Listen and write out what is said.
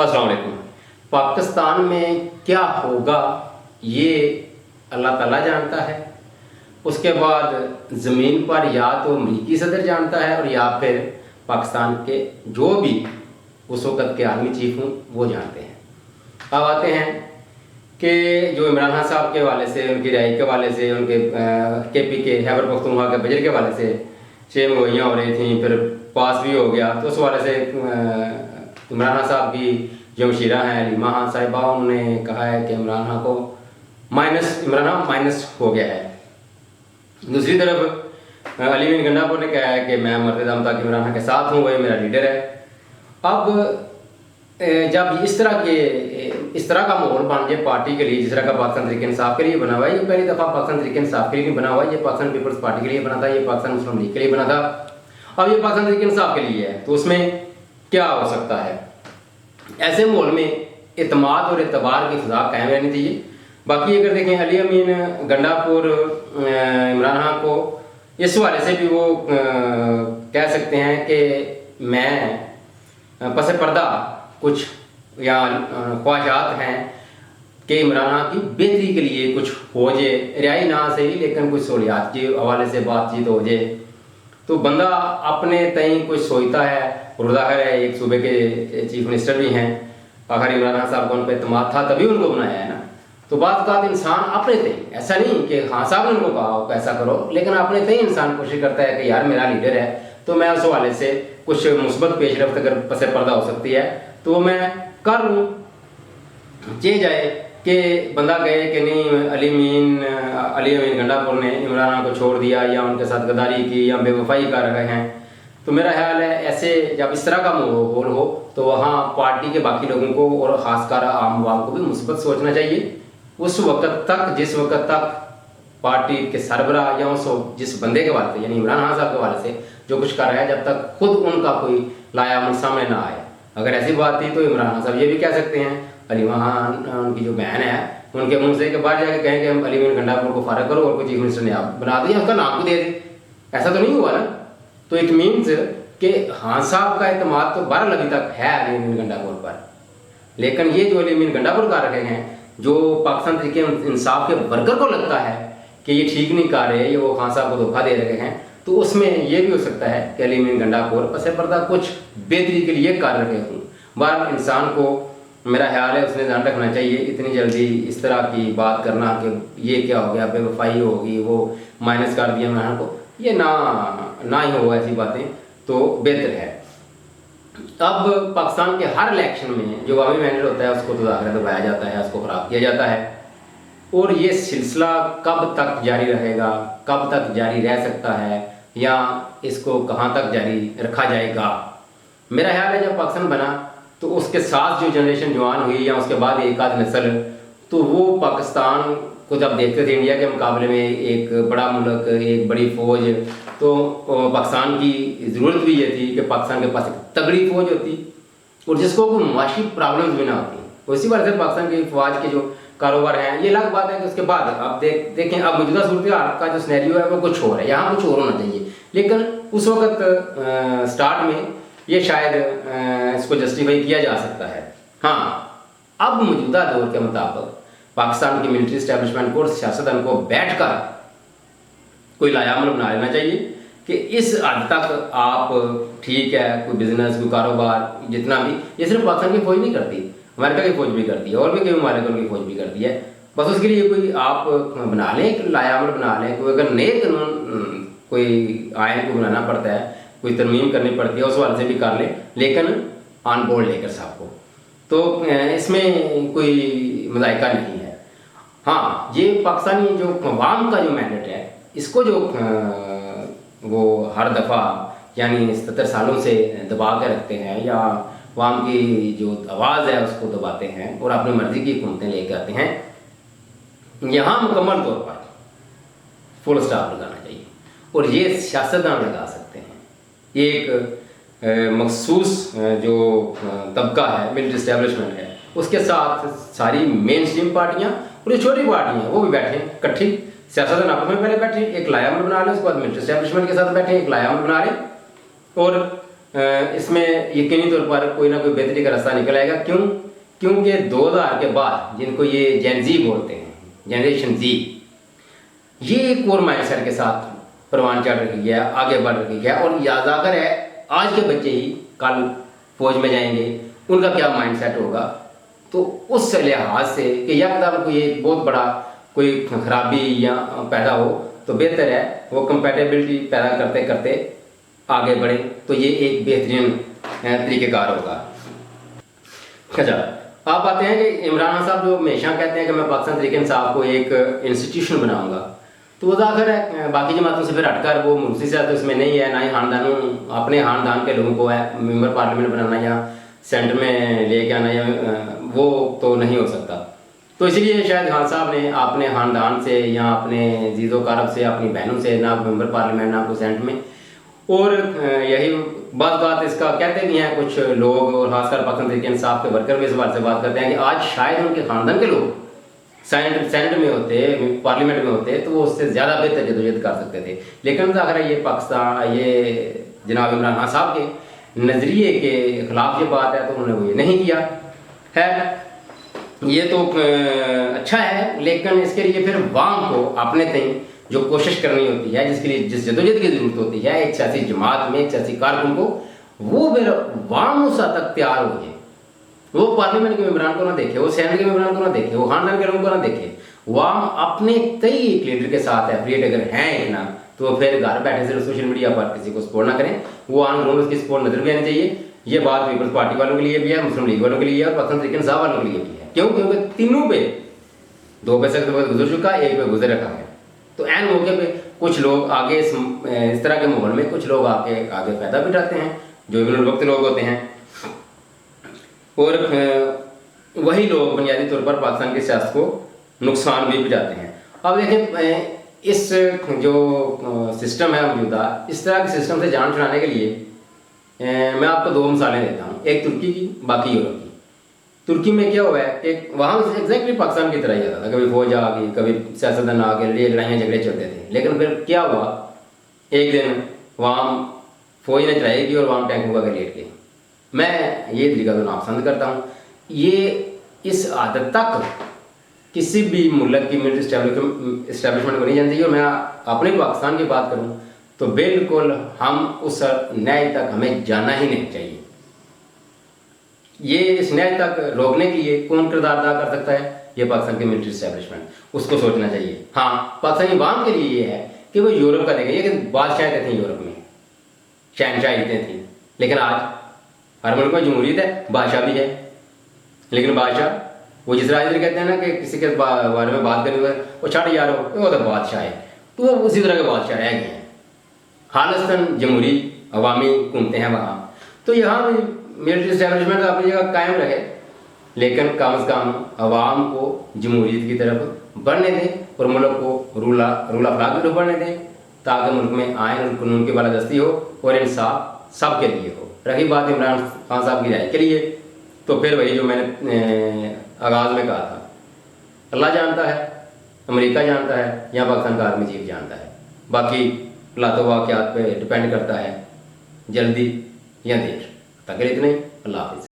अस्सलाम वालेकुम। पाकिस्तान में क्या होगा ये अल्लाह ताला जानता है। उसके बाद ज़मीन पर या तो अमरीकी सदर जानता है और या फिर पाकिस्तान के जो भी उस वक़्त के आर्मी चीफ हों वो जानते हैं। अब आते हैं कि जो इमरान खान साहब के हवाले से, उनकी रिहाई के हवाले से, उनके KP के खैबर पख्तूनख्वा के बजट के हवाले से 6 मुहैया हो रही थी, फिर पास भी हो गया। तो उस हवाले से इमरान खान साहब की जो मशीरा हैं हलीमा खान साहिबा, उन्होंने कहा है कि इमरान खान को इमरान खान माइनस हो गया है। दूसरी तरफ अली बिन गंडापुर ने कहा है कि मैं मरते दम तक इमरान खान के साथ हूँ, वही मेरा लीडर है। अब जब इस तरह का माहौल बन जाए पार्टी के लिए, जिस तरह का पाकिस्तान तहरीक इंसाफ के लिए बना हुआ है, ये पहली दफ़ा पाकिस्तान तहरीक इंसाफ के लिए नहीं बना हुआ, ये पाकिस्तान पीपल्स पार्टी के लिए बना था, ये पाकिस्तान मुस्लिम लीग के लिए बना था, अब ये पाकिस्तान तहरीक इंसाफ के लिए है। तो उसमें क्या हो सकता है? ऐसे माहौल में इत्मीनान और एतबार की फ़िज़ा कायम रहनी चाहिए। बाकी अगर देखें अली अमीन गंडापुर इमरान खान को इस हवाले से भी वो कह सकते हैं कि मैं पस पर्दा कुछ या ख्वाहिशात हैं कि इमरान खान की बेहतरी के लिए कुछ हो जाए, रिहाई ना सही लेकिन कुछ सहूलियात के हवाले से बातचीत हो जाए। तो बंदा अपने तय कुछ सोचता है और ज़ाहिर है एक सूबे के चीफ मिनिस्टर भी हैं, आखिर इमरान खान साहब को उन पर एतमाद था तभी उनको बनाया है ना। तो बात का इंसान अपने तय, ऐसा नहीं कि खान साहब ने उनको कहा ऐसा करो, लेकिन अपने तय इंसान कोशिश करता है कि यार मेरा लीडर है तो मैं उस हवाले से कुछ मुस्बत पेशरफ्त अगर पस पर्दा हो सकती है तो मैं कर लूँ। ये जाए कि बंदा कहे कि नहीं अली अमीन गंडापुर ने इमरान खान को छोड़ दिया या उनके साथ गद्दारी की या बेवफाई कर रहे हैं, तो मेरा ख्याल है ऐसे जब इस तरह का माहौल हो तो वहाँ पार्टी के बाकी लोगों को और ख़ासकर आम आवाम को भी मुस्बत सोचना चाहिए। उस वक्त तक जिस वक्त तक पार्टी के सरबरा या उस जिस बंदे के हवाले से यानी इमरान खान साहब के हवाले से जो कुछ कर रहा है, जब तक खुद उनका कोई लाया सामने ना आए। अगर ऐसी बात थी तो इमरान खान साहब ये भी कह सकते हैं, हलीमा खान उनकी जो बहन है उनके मुंह से के बाहर जाके कहें कि हम अली बिन गंडापुर को फारग करो और कोई चीफ मिनिस्टर ने आप बना दिया, उसका नाम भी दे दे। ऐसा तो नहीं हुआ ना। तो इट मीन्स कि खान साहब का एतमाद तो 12 अभी तक है अली बिन गंडापुर पर, लेकिन ये जो अली बिन गंडापुर कर रहे हैं, जो पाकिस्तान तहरीक इंसाफ के वर्कर को लगता है कि ये ठीक नहीं कर रहे, ये वो खान साहब को धोखा दे रहे हैं, तो उसमें ये भी हो सकता है कि अली बिन गंडापुर पस पर्दा कुछ बेहतरी के लिए कर रहे हों। बार इंसान को मेरा ख्याल है उसने ध्यान रखना चाहिए, इतनी जल्दी इस तरह की बात करना कि ये क्या हो गया, बेवफाई होगी, वो माइनस कर दिया इमरान को, ये ना ही हो ऐसी बातें तो बेहतर है। अब पाकिस्तान के हर इलेक्शन में जो अवामी मैंडेट होता है उसको तो ज़ाहिर दबाया जाता है, उसको ख़राब किया जाता है, और ये सिलसिला कब तक जारी रहेगा, कब तक जारी रह सकता है या इसको कहाँ तक जारी रखा जाएगा। मेरा ख्याल है जब पाकिस्तान बना तो उसके साथ जो जनरेशन जवान हुई या उसके बाद एक आध नस्ल, तो वो पाकिस्तान को जब देखते थे इंडिया के मुकाबले में एक बड़ा मुल्क, एक बड़ी फ़ौज, तो पाकिस्तान की ज़रूरत भी ये थी कि पाकिस्तान के पास एक तगड़ी फ़ौज होती और जिसको कोई मुआशी प्रॉब्लम्स भी ना होती। उसी वजह से पाकिस्तान की फ़ौज के जो कारोबार हैं, ये अलग बात है कि उसके बाद अब देखें अब मौजूदा सूरत हाल का जो सिनेरियो है वो कुछ और है, यहाँ कुछ और होना चाहिए, लेकिन उस वक्त स्टार्ट में ये शायद इसको जस्टिफाई किया जा सकता है। हाँ, अब मौजूदा दौर के मुताबिक पाकिस्तान की मिलिट्री इस्टेब्लिशमेंट को और सियासतदान को बैठकर कोई लायामल बना लेना चाहिए कि इस हद तक आप ठीक है, कोई बिजनेस, कोई कारोबार, जितना भी, ये सिर्फ पाकिस्तान की फौज नहीं करती, अमेरिका की फौज भी करती है और भी कई ममालिक उनकी फौज भी करती है। बस उसके लिए कोई आप बना लें, एक लायामल बना लें, कोई अगर नए कानून कोई आयन को बनाना पड़ता है, कोई तरमीम करनी पड़ती है, उस वाले से भी कर लें, लेकिन ऑन बोर्ड लेकर साहब को, तो इसमें कोई मज़ायका नहीं है। हाँ, ये पाकिस्तानी जो अवाम का जो मैंडेट है, इसको जो वो हर दफ़ा यानी 77 सालों से दबा के रखते हैं या अवाम की जो आवाज़ है उसको दबाते हैं और अपनी मर्ज़ी की हुकूमतें लेकर आते हैं, यहाँ मुकम्मल तौर पर फुल स्टॉप लगाना चाहिए। और ये सियासतदान लगा सकते हैं, एक मखसूस जो तबका है, मिलिट्री इस्टेब्लिशमेंट है, उसके साथ सारी मेन स्ट्रीम पार्टियाँ और ये छोटी पार्टियाँ वो भी बैठे इकट्ठी, सियासतदान आपस में पहले बैठे, एक लायामल बना लें, उसके बाद मिलिट्री इस्टेब्लिशमेंट के साथ बैठे, एक लायामल बना लें और اس میں یقینی طور پر کوئی نہ کوئی بہتری کا راستہ نکل آئے گا. کیوں؟ کیونکہ 2000 کے بعد جن کو یہ جین زی بولتے ہیں، جنریشن زی، یہ ایک اور مائنڈ سیٹ کے ساتھ پروان چڑھ رکھی ہے، آگے بڑھ رکھی ہے. اور یادگار ہے آج کے بچے ہی کل فوج میں جائیں گے، ان کا کیا مائنڈ سیٹ ہوگا. تو اس لحاظ سے کہ یکدم کوئی ایک بہت بڑا کوئی خرابی یا پیدا ہو تو بہتر ہے وہ کمپیٹیبلٹی پیدا کرتے کرتے آگے بڑھیں، تو یہ ایک بہترین طریقہ کار ہوگا. اچھا، آپ آتے ہیں کہ عمران خان صاحب جو ہمیشہ کہتے ہیں کہ میں پاکستان تحریک انصاف کو ایک انسٹیٹیوشن بناؤں گا، تو وہ ظاہر ہے باقی جماعتوں سے پھر ہٹ کر وہ مرسی صاحب اس میں نہیں ہے، نہ ہی خاندانوں اپنے خاندان کے لوگوں کو ہے ممبر پارلیمنٹ بنانا یا سینٹر میں لے کے آنا، یا وہ تو نہیں ہو سکتا. تو اسی لیے شاید خان صاحب نے اپنے خاندان سے یا اپنے عزیز و اقارب سے، اپنی بہنوں سے، نہ ممبر پارلیمنٹ نہ کوئی سینٹ میں. اور یہی بات اس کا کہتے بھی ہیں کچھ لوگ، اور خاص کر پاکستان تحریک انصاف کے ورکر بھی اس بات سے بات کرتے ہیں کہ آج شاید ان کے خاندان کے لوگ سینٹ میں ہوتے، پارلیمنٹ میں ہوتے، تو وہ اس سے زیادہ بہتر جدوجہد کر سکتے تھے. لیکن ظاہر ہے یہ پاکستان، یہ جناب عمران خان صاحب کے نظریے کے خلاف یہ بات ہے، تو انہوں نے وہ یہ نہیں کیا ہے. یہ تو اچھا ہے، لیکن اس کے لیے پھر عوام کو اپنے تئیں جو کوشش کرنی ہوتی ہے، جس کے لیے جس جدوجہد کی ضرورت ہوتی ہے ایک سیاسی جماعت میں، ایک سیاسی کارکن کو، وہ پھر عوام اس حد تک تیار ہو جائے. وہ پارلیمنٹ کے ممبران کو نہ دیکھے، وہ سینٹ کے ممبران کو نہ دیکھے، وہ خاندان کے لوگوں کو نہ دیکھے. عوام اپنے تئی ایک لیڈر کے ساتھ ایفریٹ اگر ہیں اتنا، تو پھر گھر بیٹھے صرف سوشل میڈیا پر کسی کو سپورٹ نہ کریں. وہ آن گراؤنڈ اس کی سپورٹ نظر بھی آنی چاہیے. یہ بات پیپلز پارٹی والوں کے لیے بھی ہے، مسلم لیگ والوں کے لیے ہے، اور پاکستان تحریک انصاف والوں کے لیے بھی ہے. کیوں؟ کیونکہ تینوں پہ 2 پیسے کا وقت گزر چکا، ایک پہ گزر رکھا ہے. تو عین موقع پہ کچھ لوگ آگے اس طرح کے ماحول میں کچھ لوگ آگے فائدہ بھی اٹھاتے ہیں، جو ابن الوقت لوگ ہوتے ہیں، اور وہی لوگ بنیادی طور پر پاکستان کی سیاست کو نقصان بھی پہنچاتے ہیں. اب دیکھیں اس جو سسٹم ہے موجودہ، اس طرح کے سسٹم سے جان چھڑانے کے لیے میں آپ کو 2 مثالیں دیتا ہوں، ایک ترکی کی، باقی یورپ کی. ترکی میں کیا ہوا ہے کہ وہاں ایگزیکٹلی پاکستان کی طرح ہی ہوتا تھا، کبھی فوج آ گئی، کبھی سیاستدان آ گئے، لڑائیاں جھگڑے چلتے تھے. لیکن پھر کیا ہوا، ایک دن وہاں فوج نے چڑھائی کی اور وہاں ٹینک ہوا کے لیٹ گئے. میں یہ طریقہ تو ناپسند کرتا ہوں. یہ اس عادت تک کسی بھی ملک کی ملٹری اسٹیبلشمنٹ کو نہیں جانا چاہیے. اور میں اپنے پاکستان کی بات کروں تو بالکل ہم اس نہج تک ہمیں جانا ہی نہیں چاہیے. یہ اس نہج تک روکنے کے لیے کون کردار ادا کر سکتا ہے؟ یہ پاکستان کی ملٹری اسٹیبلشمنٹ، اس کو سوچنا چاہیے. ہاں، پاکستانی عوام کے لیے یہ ہے کہ وہ یورپ کا دیکھیں. یہ کہ بادشاہتیں تھیں یورپ میں، شہنشاہیتیں تھیں، لیکن آج ہر ملک میں جمہوریت ہے، بادشاہ بھی ہے. لیکن بادشاہ وہ جس طرح کہتے ہیں نا کہ کسی کے بارے میں بات کرنے وہ چھٹ یار وہ تو بادشاہ ہے، تو وہ اسی طرح کے بادشاہ رہ گئے ہیں. خالصتاً جمہوری عوامی حکومتیں ہیں وہاں. تو یہاں بھی ملٹری اسٹیبلشمنٹ اپنی جگہ قائم رہے، لیکن کم از کم عوام کو جمہوریت کی طرف بڑھنے دیں اور ملک کو رول آف لا کی طرف بڑھنے دیں، تاکہ ملک میں آئین اور قانون کی بالادستی ہو اور انصاف سب کے لیے ہو. رہی بات عمران خان صاحب کی رائے کے لیے، تو پھر وہی جو میں نے آغاز میں کہا تھا، اللہ جانتا ہے، امریکہ جانتا ہے، یا پاکستان کا آرمی چیف جانتا ہے. باقی اللہ تو واقعات پہ ڈپینڈ کرتا ہے، جلدی یا دیر. تاکہ اتنے. اللہ حافظ.